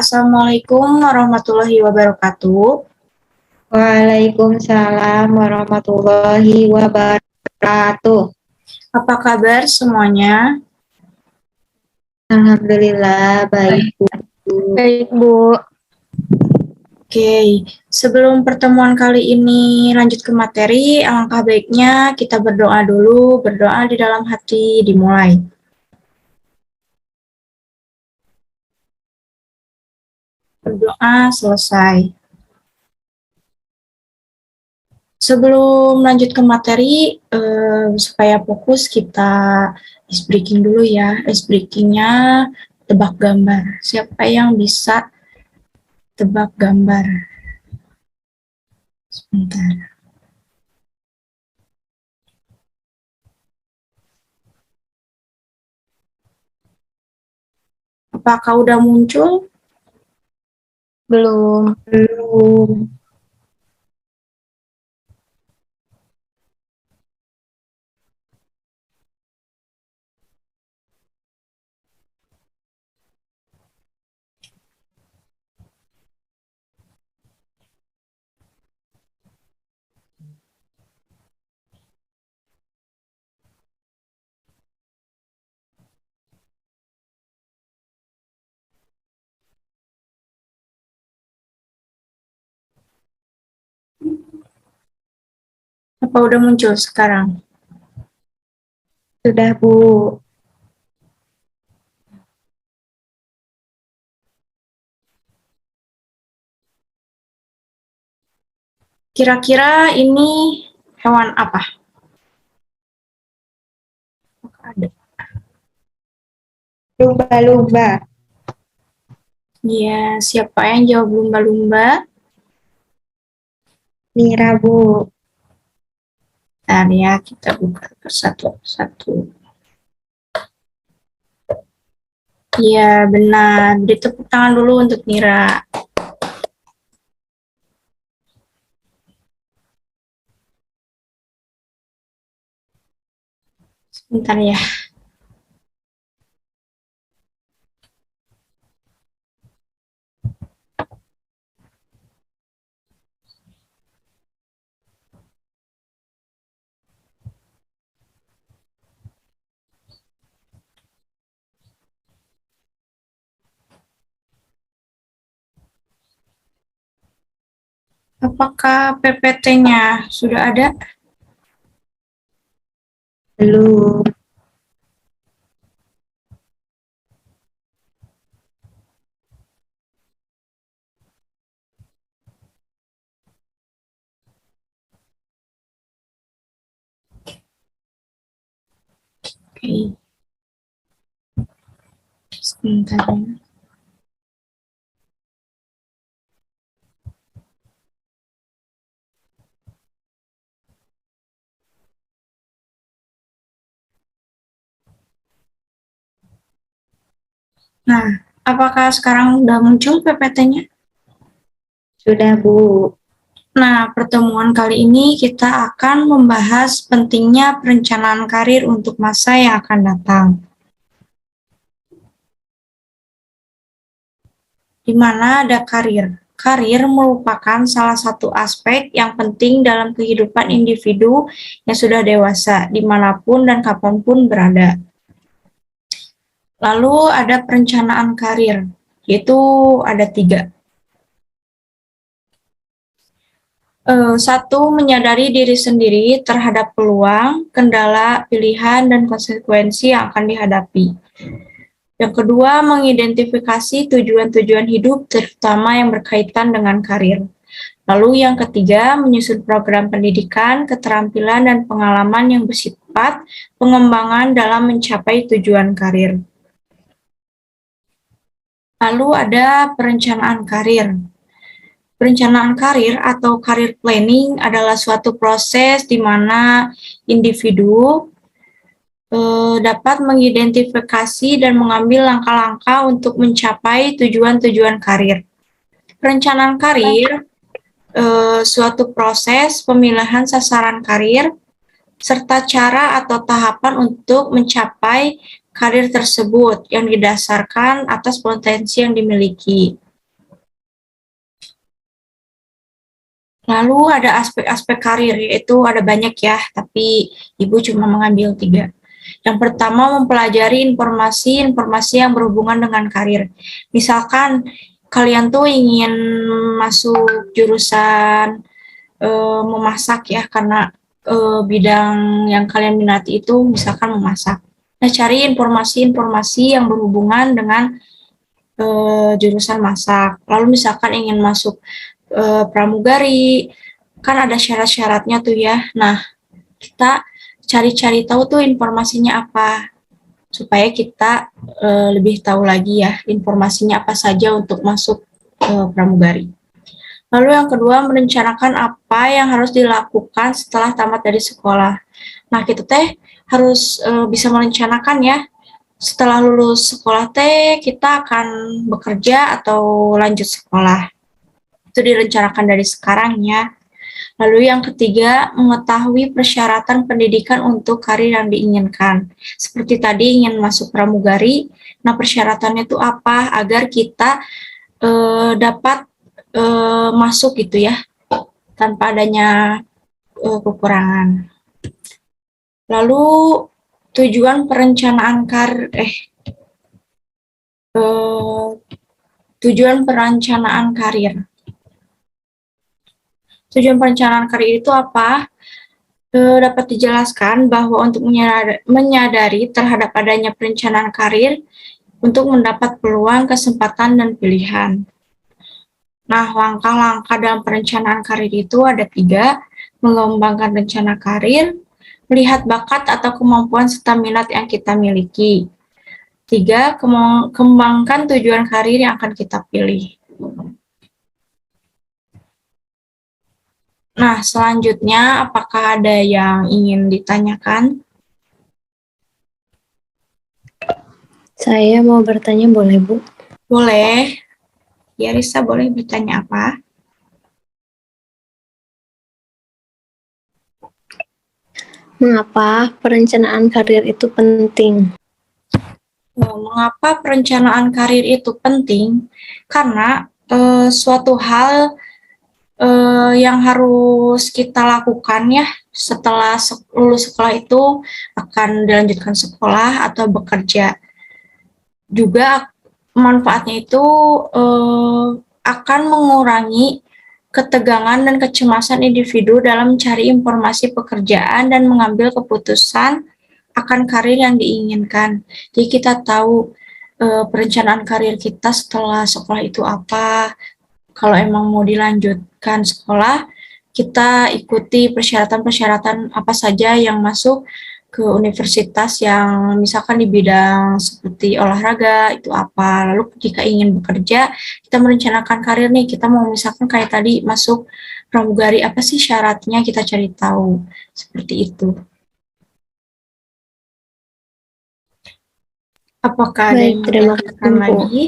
Assalamualaikum warahmatullahi wabarakatuh. Waalaikumsalam warahmatullahi wabarakatuh. Apa kabar semuanya? Alhamdulillah baik, Bu. Baik, Bu. Oke, sebelum pertemuan kali ini lanjut ke materi, alangkah baiknya kita berdoa dulu, berdoa di dalam hati dimulai. Berdoa selesai. Sebelum lanjut ke materi, supaya fokus kita ice breaking dulu ya. Ice breakingnya tebak gambar. Siapa yang bisa tebak gambar? Sebentar. Apakah udah muncul? Belum. Apa udah muncul sekarang? Sudah, Bu. Kira-kira ini hewan apa? Ada. Lumba-lumba. Iya, siapa yang jawab lumba-lumba? Mira, Bu. Bentar ya, kita buka satu-satu. Iya, benar. Beri tepuk tangan dulu untuk Mira. Sebentar ya. Apakah PPT-nya sudah ada? Belum. Oke. Sebentar ya. Nah, apakah sekarang sudah muncul PPT-nya? Sudah, Bu. Nah, pertemuan kali ini kita akan membahas pentingnya perencanaan karir untuk masa yang akan datang. Di mana ada karir. Karir merupakan salah satu aspek yang penting dalam kehidupan individu yang sudah dewasa, dimanapun dan kapanpun berada. Lalu ada perencanaan karir, yaitu ada 3. Satu, menyadari diri sendiri terhadap peluang, kendala, pilihan, dan konsekuensi yang akan dihadapi. Yang kedua, mengidentifikasi tujuan-tujuan hidup, terutama yang berkaitan dengan karir. Lalu yang ketiga, menyusun program pendidikan, keterampilan, dan pengalaman yang bersifat pengembangan dalam mencapai tujuan karir. Lalu ada perencanaan karir. Perencanaan karir atau career planning adalah suatu proses di mana individu dapat mengidentifikasi dan mengambil langkah-langkah untuk mencapai tujuan-tujuan karir. Perencanaan karir suatu proses pemilihan sasaran karir serta cara atau tahapan untuk mencapai karir tersebut yang didasarkan atas potensi yang dimiliki. Lalu ada aspek-aspek karir, yaitu ada banyak ya, tapi Ibu cuma mengambil 3. Yang pertama, mempelajari informasi-informasi yang berhubungan dengan karir. Misalkan kalian tuh ingin masuk jurusan memasak ya, karena bidang yang kalian minati itu misalkan memasak. Nah, cari informasi-informasi yang berhubungan dengan jurusan masak. Lalu misalkan ingin masuk pramugari, kan ada syarat-syaratnya tuh ya. Nah, kita cari-cari tahu tuh informasinya apa, supaya kita lebih tahu lagi ya informasinya apa saja untuk masuk pramugari. Lalu yang kedua, merencanakan apa yang harus dilakukan setelah tamat dari sekolah. Nah, kita teh harus bisa merencanakan ya, setelah lulus sekolah teh kita akan bekerja atau lanjut sekolah. Itu direncanakan dari sekarang ya. Lalu yang ketiga, mengetahui persyaratan pendidikan untuk karir yang diinginkan. Seperti tadi ingin masuk pramugari, nah persyaratannya itu apa agar kita dapat masuk gitu ya, tanpa adanya kekurangan. Lalu tujuan perencanaan karir. Tujuan perencanaan karir itu apa? Dapat dijelaskan bahwa untuk menyadari terhadap adanya perencanaan karir untuk mendapat peluang, kesempatan, dan pilihan. Nah, langkah-langkah dalam perencanaan karir itu ada 3, mengembangkan rencana karir, melihat bakat atau kemampuan serta minat yang kita miliki. 3, kembangkan tujuan karir yang akan kita pilih. Nah, selanjutnya, apakah ada yang ingin ditanyakan? Saya mau bertanya, boleh, Bu? Boleh. Ya, Risa, boleh bertanya apa? Mengapa perencanaan karir itu penting? Mengapa perencanaan karir itu penting? Karena suatu hal yang harus kita lakukan ya setelah lulus sekolah itu akan dilanjutkan sekolah atau bekerja. Juga manfaatnya itu akan mengurangi ketegangan dan kecemasan individu dalam mencari informasi pekerjaan dan mengambil keputusan akan karir yang diinginkan. Jadi kita tahu perencanaan karir kita setelah sekolah itu apa. Kalau emang mau dilanjutkan sekolah, kita ikuti persyaratan-persyaratan apa saja yang masuk ke universitas yang misalkan di bidang seperti olahraga, itu apa. Lalu jika ingin bekerja, kita merencanakan karir nih, kita mau misalkan kayak tadi masuk pramugari, apa sih syaratnya, kita cari tahu. Seperti itu. Apakah ada yang Terima menanyakan kasih, Bu. lagi?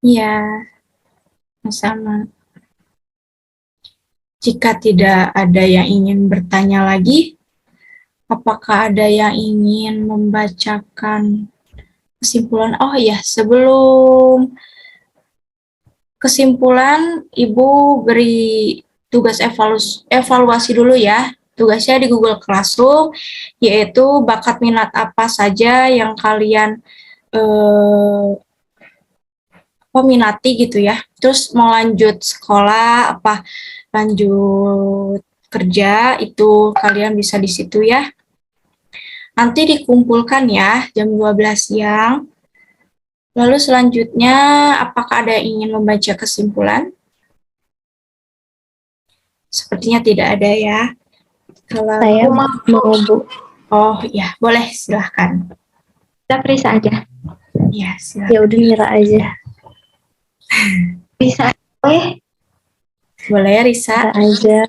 Ya, sama. Jika tidak ada yang ingin bertanya lagi, apakah ada yang ingin membacakan kesimpulan? Oh ya, sebelum kesimpulan, Ibu beri tugas evaluasi dulu ya. Tugasnya di Google Classroom, yaitu bakat minat apa saja yang kalian minati gitu ya. Terus mau lanjut sekolah, apa lanjut kerja, itu kalian bisa di situ ya. Nanti dikumpulkan ya jam 12 siang. Lalu selanjutnya, apakah ada yang ingin membaca kesimpulan? Sepertinya tidak ada ya. Kalau Saya mau, Bu. Oh ya, boleh, silahkan. Kita periksa aja. Ya, silahkan. Ya udah, Mira aja. Bisa, Boleh ya, Risa? aja.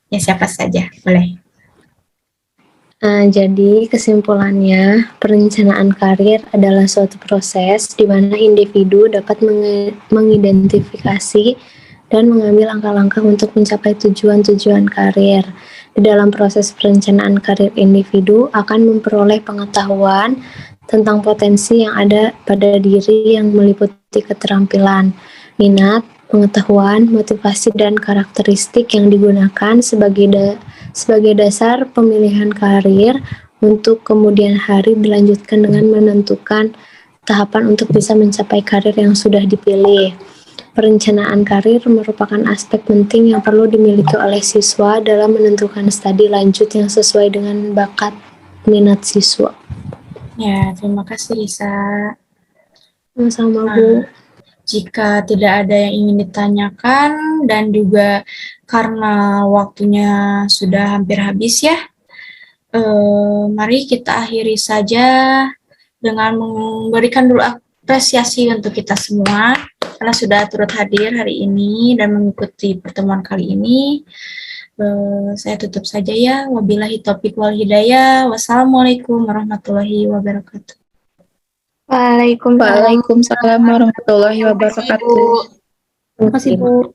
Ya, siapa saja, boleh. Jadi kesimpulannya, perencanaan karir adalah suatu proses di mana individu dapat mengidentifikasi dan mengambil langkah-langkah untuk mencapai tujuan-tujuan karir. Di dalam proses perencanaan karir, individu akan memperoleh pengetahuan tentang potensi yang ada pada diri yang meliputi keterampilan, minat, pengetahuan, motivasi, dan karakteristik yang digunakan sebagai dasar pemilihan karir untuk kemudian hari dilanjutkan dengan menentukan tahapan untuk bisa mencapai karir yang sudah dipilih. Perencanaan karir merupakan aspek penting yang perlu dimiliki oleh siswa dalam menentukan studi lanjut yang sesuai dengan bakat minat siswa. Ya, terima kasih Lisa. Sama-sama, Bu. Jika tidak ada yang ingin ditanyakan dan juga karena waktunya sudah hampir habis ya, mari kita akhiri saja dengan memberikan dulu apresiasi untuk kita semua karena sudah turut hadir hari ini dan mengikuti pertemuan kali ini. Saya tutup saja ya. Wabillahi taufiq wal hidayah. Wassalamualaikum warahmatullahi wabarakatuh. Waalaikumsalam warahmatullahi wabarakatuh. Terima kasih, Bu.